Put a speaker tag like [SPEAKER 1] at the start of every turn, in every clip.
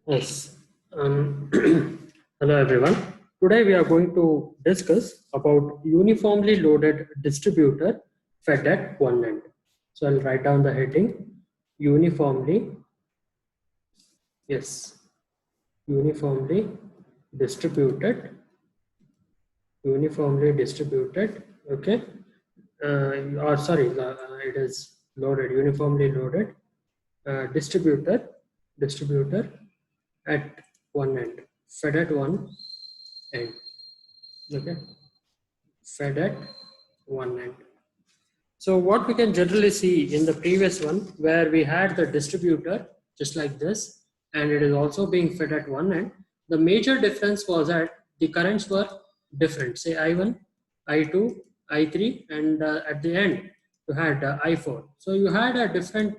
[SPEAKER 1] Yes. Um, Hello everyone. Today we are going to discuss about uniformly loaded distributor fed at one end. So I'll write down the heading uniformly, yes, uniformly distributed, uniformly distributed, okay, or sorry, it is loaded, uniformly loaded distributor at one end, fed at one end, okay, fed at one end. So what we can generally see in the previous one, where we had the distributor just like this, and it is also being fed at one end, the major difference was that the currents were different, say I1, I2, I3, and at the end you had I4. So you had a different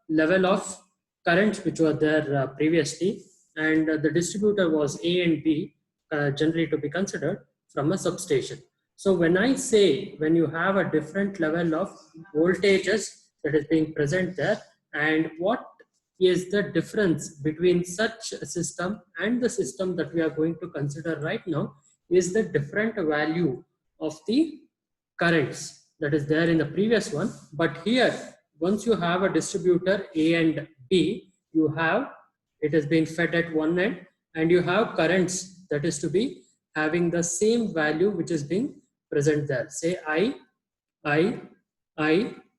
[SPEAKER 1] level of currents which were there previously, and the distributor was A and B, generally to be considered from a substation. So when I say, when you have a different level of voltages that is being present there, and what is the difference between such a system and the system that we are going to consider right now, is the different value of the currents that is there in the previous one. But here, once you have a distributor A and B, you have, it has been fed at one end, and you have currents that is to be having the same value which is being present there. Say I, I,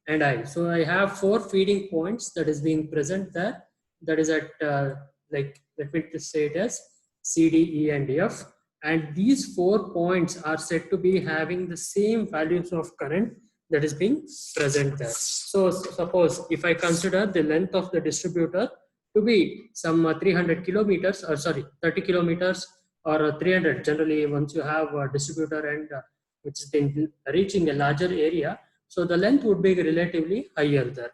[SPEAKER 1] and I. So I have four feeding points that is being present there. That is at like, let me just say it as C, D, E, and F. And these 4 points are said to be having the same values of current that is being present there. So suppose if I consider the length of the distributor to be some 300 kilometers, or sorry, 30 kilometers, or 300. Generally, once you have a distributor and which has been reaching a larger area, so the length would be relatively higher there.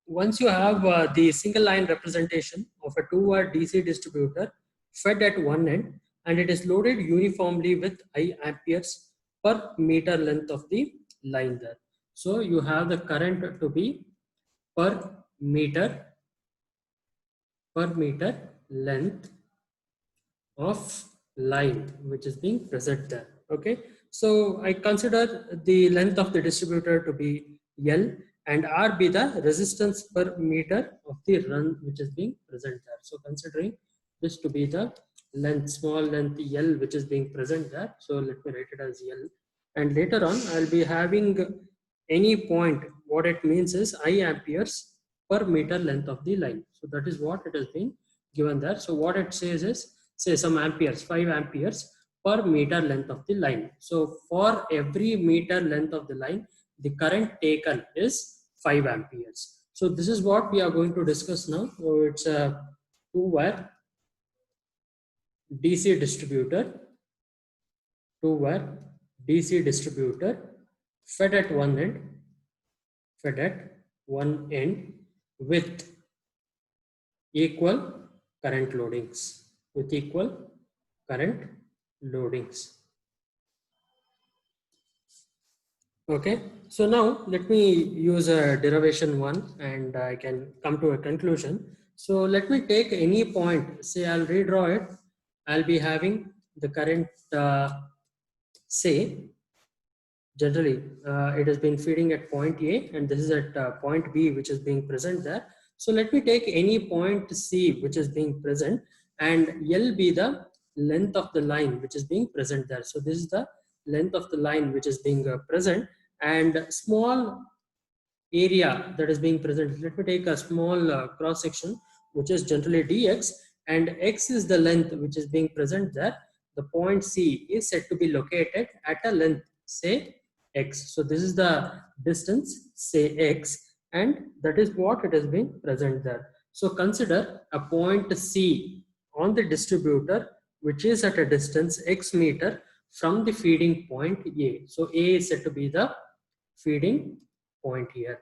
[SPEAKER 1] Once you have the single line representation of a 2-watt DC distributor fed at one end, and it is loaded uniformly with I amperes per meter length of the line there. So you have the current to be per meter length of line which is being present there. Okay, so I consider the length of the distributor to be L, and R be the resistance per meter of the run which is being present there. So considering this to be the length, small length L, which is being present there, so let me write it as L, and later on I'll be having any point. What it means is I amperes per meter length of the line. So that is what it has been given there. So what it says is, say some amperes, 5 amperes per meter length of the line. So for every meter length of the line, the current taken is 5 amperes. So this is what we are going to discuss now. So it's a 2-wire DC distributor, 2-wire DC distributor fed at one end, fed at one end with equal current loadings, with equal current loadings. Okay, so now let me use a derivation one, and I can come to a conclusion. So let me take any point, say I'll redraw it. I'll be having the current, say generally it has been feeding at point A, and this is at point B which is being present there. So let me take any point C which is being present, and L be the length of the line which is being present there. So this is the length of the line which is being present, and small area that is being present. Let me take a small cross section which is generally dx, and x is the length which is being present there. The point C is said to be located at a length, say x. So this is the distance, say x, and that is what it has been present there. So consider a point C on the distributor which is at a distance x meter from the feeding point A. So A is said to be the feeding point here.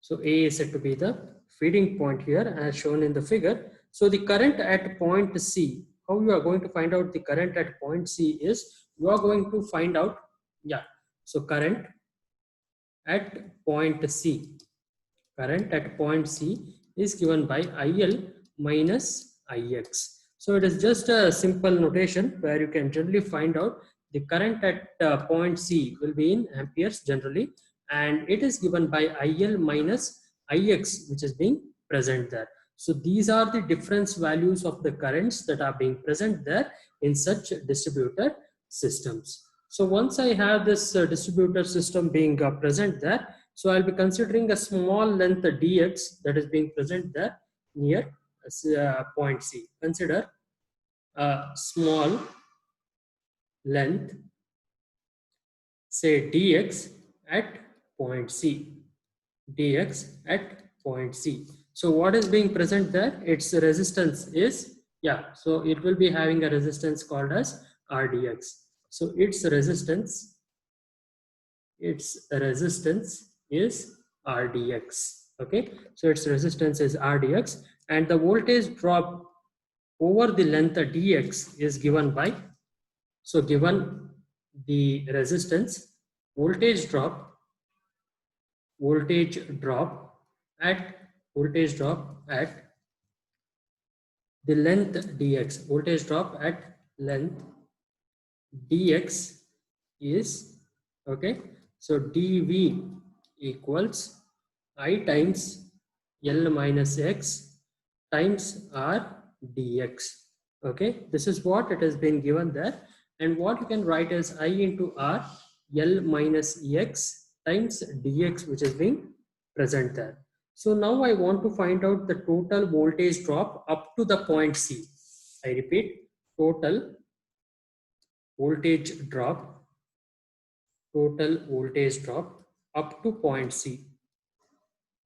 [SPEAKER 1] So A is said to be the feeding point here as shown in the figure. So the current at point C, how you are going to find out the current at point C is, you are going to find out, yeah, so current at point C, current at point C is given by IL minus Ix. So it is just a simple notation where you can generally find out the current at point C will be in amperes generally, and it is given by IL minus Ix, which is being present there. So these are the difference values of the currents that are being present there in such distributed systems. So once I have this distributed system being present there, so I'll be considering a small length dx that is being present there near point C. Consider a small length, say dx at point C. dx at point C. So what is being present there? Its resistance is, yeah, so it will be having a resistance called as Rdx. So its resistance is Rdx. Okay, so its resistance is Rdx, and the voltage drop over the length dx is given by, so given the resistance, voltage drop at the length dx, voltage drop at length dx is, okay, so dv equals I times L minus x times R dx. Okay, this is what it has been given there, and what you can write as I into R L minus x times dx, which is being present there. So now I want to find out the total voltage drop up to the point C. I repeat, total voltage drop up to point C.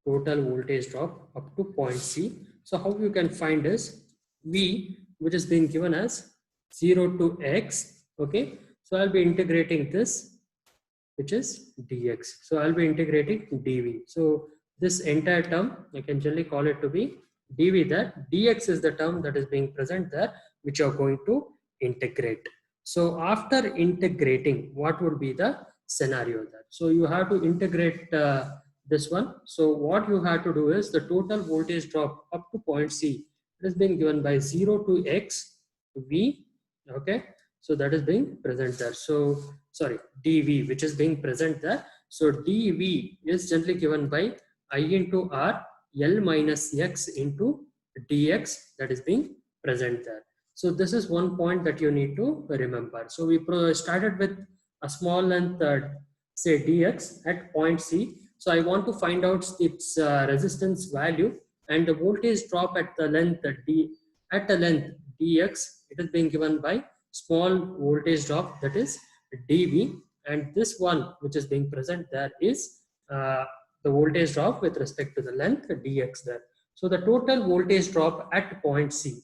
[SPEAKER 1] Total voltage drop up to point C. So how you can find is V, which is being given as 0 to x. Okay, so I'll be integrating this, which is dx. So I'll be integrating dv. So this entire term, I can generally call it to be dv there. Dx is the term that is being present there, which you are going to integrate. So after integrating, what would be the scenario there? So you have to integrate this one. So what you have to do is the total voltage drop up to point C, it is being given by 0 to x V. Okay, so that is being present there. So sorry, dv, which is being present there. So dv is generally given by I into R L minus x into dx, that is being present there. So this is one point that you need to remember. So we started with a small length, say dx at point C. So I want to find out its resistance value and the voltage drop at the length dx. It is being given by small voltage drop, that is dv, and this one which is being present there is the voltage drop with respect to the length dx there. So the total voltage drop at point C,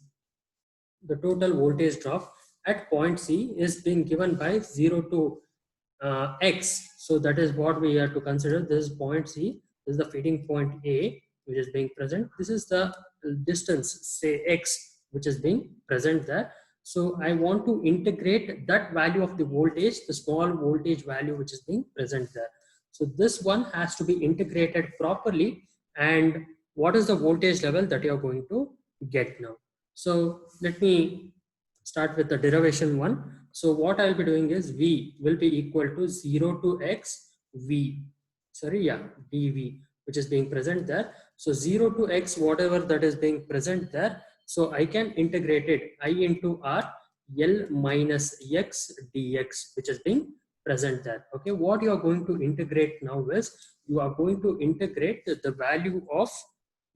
[SPEAKER 1] is being given by 0 to x. So that is what we have to consider. This is point C, this is the feeding point A, which is being present. This is the distance, say x, which is being present there. So I want to integrate that value of the voltage, the small voltage value which is being present there. So this one has to be integrated properly. And what is the voltage level that you are going to get now? So let me start with the derivation one. So what I'll be doing is V will be equal to 0 to x dv, which is being present there. So 0 to x, whatever that is being present there, so I can integrate it I into R L minus x dx, which is being present there. Okay, what you are going to integrate now is you are going to integrate the value of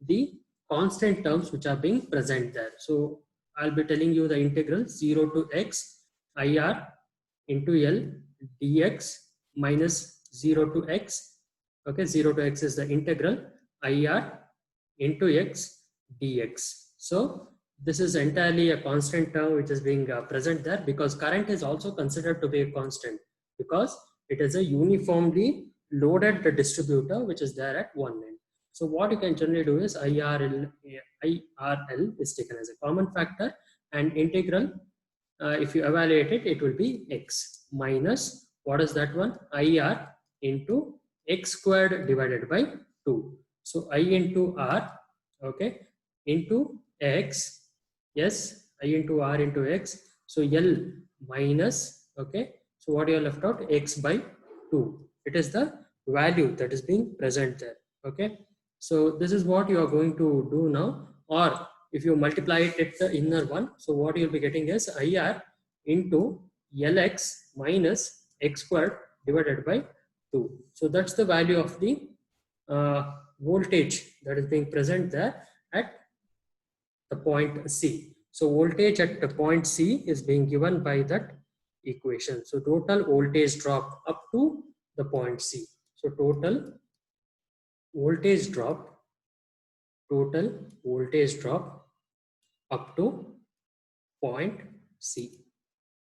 [SPEAKER 1] the constant terms which are being present there. So I'll be telling you the integral 0 to x IR into L dx minus 0 to x. Okay, 0 to x is the integral IR into x dx. So this is entirely a constant term which is being present there, because current is also considered to be a constant because it is a uniformly loaded distributor which is there at one end. So what you can generally do is IRL is taken as a common factor, and integral, if you evaluate it, it will be x minus, what is that one? IR into x squared divided by 2. So I into R, okay, into x, yes, I into r into x. So L minus, okay, so what you are left out, x by 2. It is the value that is being present there, okay. So this is what you are going to do now, or if you multiply it at the inner one, so what you'll be getting is IR into Lx minus x squared divided by 2. So that's the value of the voltage that is being present there at the point C. So voltage at the point C is being given by that equation. So total voltage drop up to the point C. So total voltage drop, total voltage drop up to point C.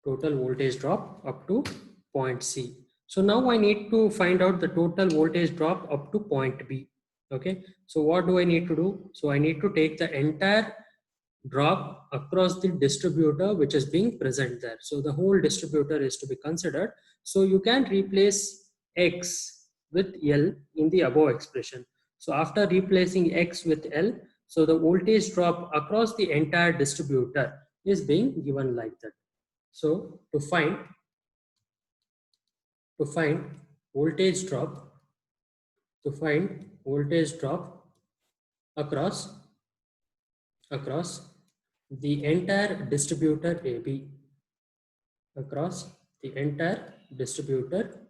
[SPEAKER 1] Total voltage drop up to point C. So now I need to find out the total voltage drop up to point B. Okay. So what do I need to do? So I need to take the entire drop across the distributor which is being present there. So the whole distributor is to be considered. So you can replace X with L in the above expression. So after replacing X with L, so the voltage drop across the entire distributor is being given like that. So to find voltage drop, across the entire distributor AB, across the entire distributor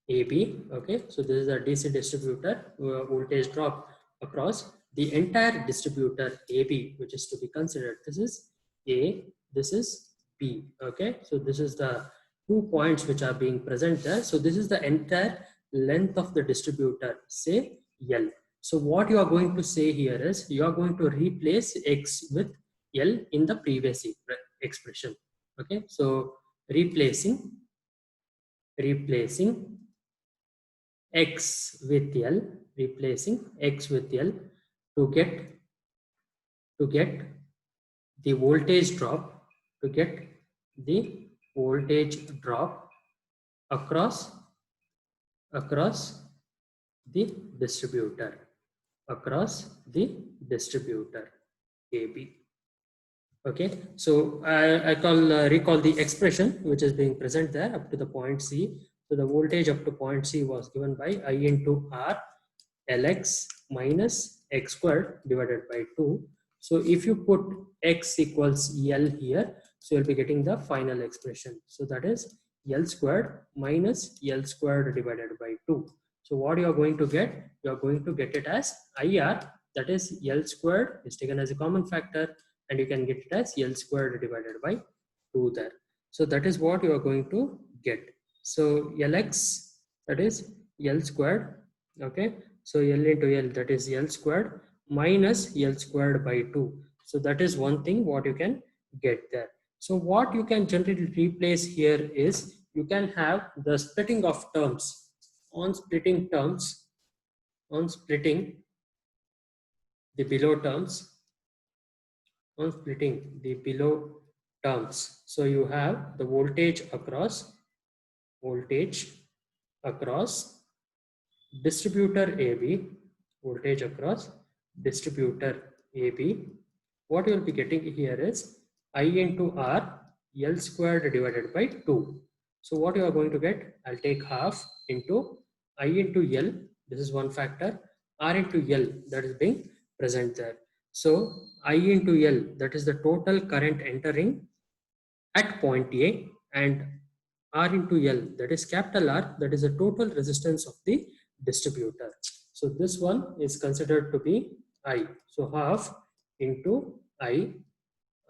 [SPEAKER 1] AB. Okay, so this is a DC distributor, voltage drop across the entire distributor AB, which is to be considered. This is A, this is B. Okay, so this is the 2 points which are being present there. So this is the entire length of the distributor, say L. So what you are going to say here is you are going to replace X with L in the previous expression. Okay, so replacing X with L, replacing X with L to get the voltage drop, across the distributor, AB. Okay, so I recall the expression which is being present there up to the point C. So the voltage up to point C was given by I into R Lx minus x squared divided by 2. So if you put x equals L here, so you'll be getting the final expression. So that is L squared minus L squared divided by 2. So what you are going to get? You are going to get it as IR, that is L squared is taken as a common factor, and you can get it as L squared divided by 2 there. So that is what you are going to get. So Lx, that is L squared, okay. So L into L, that is L squared minus L squared by 2. So that is one thing what you can get there. So what you can generally replace here is you can have the splitting of terms. On splitting the below terms, so you have the voltage across distributor AB, voltage across distributor AB. What you will be getting here is I into R L squared divided by 2. So what you are going to get? I'll take half into I into L, this is one factor, R into L, that is being present there. So I into L, that is the total current entering at point A, and R into L, that is capital R, that is the total resistance of the distributor. So this one is considered to be I. So half into I,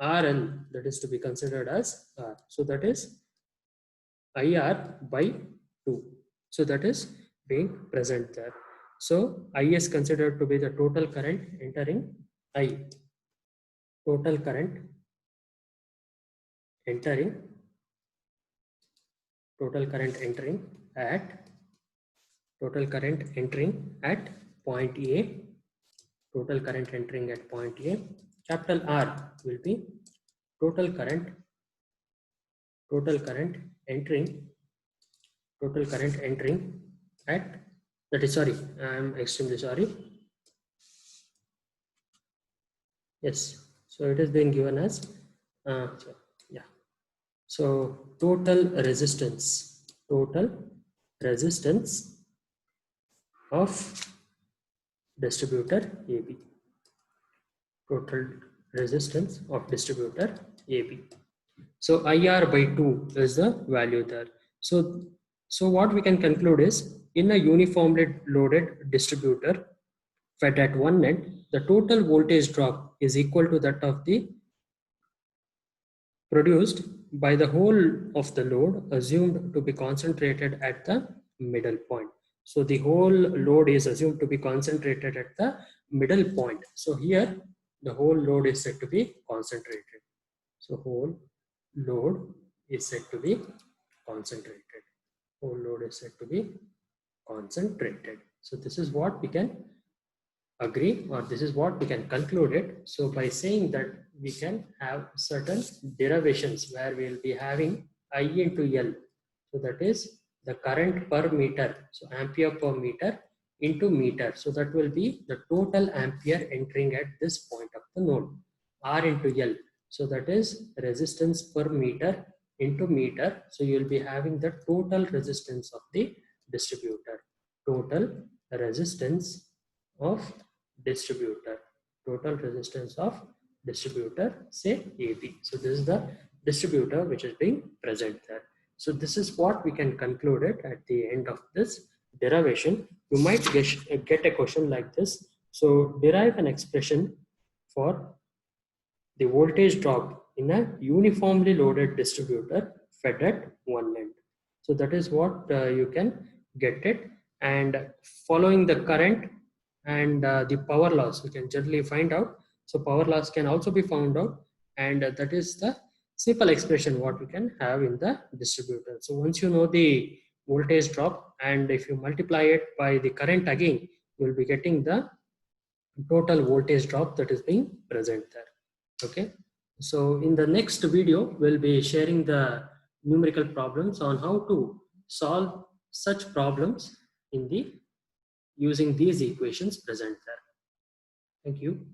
[SPEAKER 1] RL, that is to be considered as R. So that is IR by 2. So that is being present there. So I is considered to be the total current entering I. Total current entering at point A. Total current entering at point A. Capital R will be total current entering at, that is, sorry, I am extremely sorry. Yes. So it is being given as, yeah. So total resistance of distributor AB. Total resistance of distributor AB. So IR by 2 is the value there. So what we can conclude is, in a uniformly loaded distributor fed at one end, the total voltage drop is equal to that of the produced by the whole of the load assumed to be concentrated at the middle point. So the whole load is assumed to be concentrated at the middle point. So here the whole load is said to be concentrated. So whole load is said to be concentrated. Whole load is said to be concentrated. So this is what we can agree, or this is what we can conclude it. So by saying that, we can have certain derivations where we will be having I into L. So that is the current per meter. So ampere per meter into meter. So that will be the total ampere entering at this point of the node. R into L. So that is resistance per meter into meter. So you will be having the total resistance of the distributor. Total resistance of distributor. Total resistance of distributor, say AB. So this is the distributor which is being present there. So this is what we can conclude it at the end of this derivation. You might get a question like this. So derive an expression for the voltage drop in a uniformly loaded distributor fed at one end. So that is what you can get it. And following the current and the power loss, we can generally find out. So power loss can also be found out, and that is the simple expression what we can have in the distributor. So once you know the voltage drop, and if you multiply it by the current again, you will be getting the total voltage drop that is being present there. Okay. So in the next video, we'll be sharing the numerical problems on how to solve such problems in the using these equations present there. Thank you.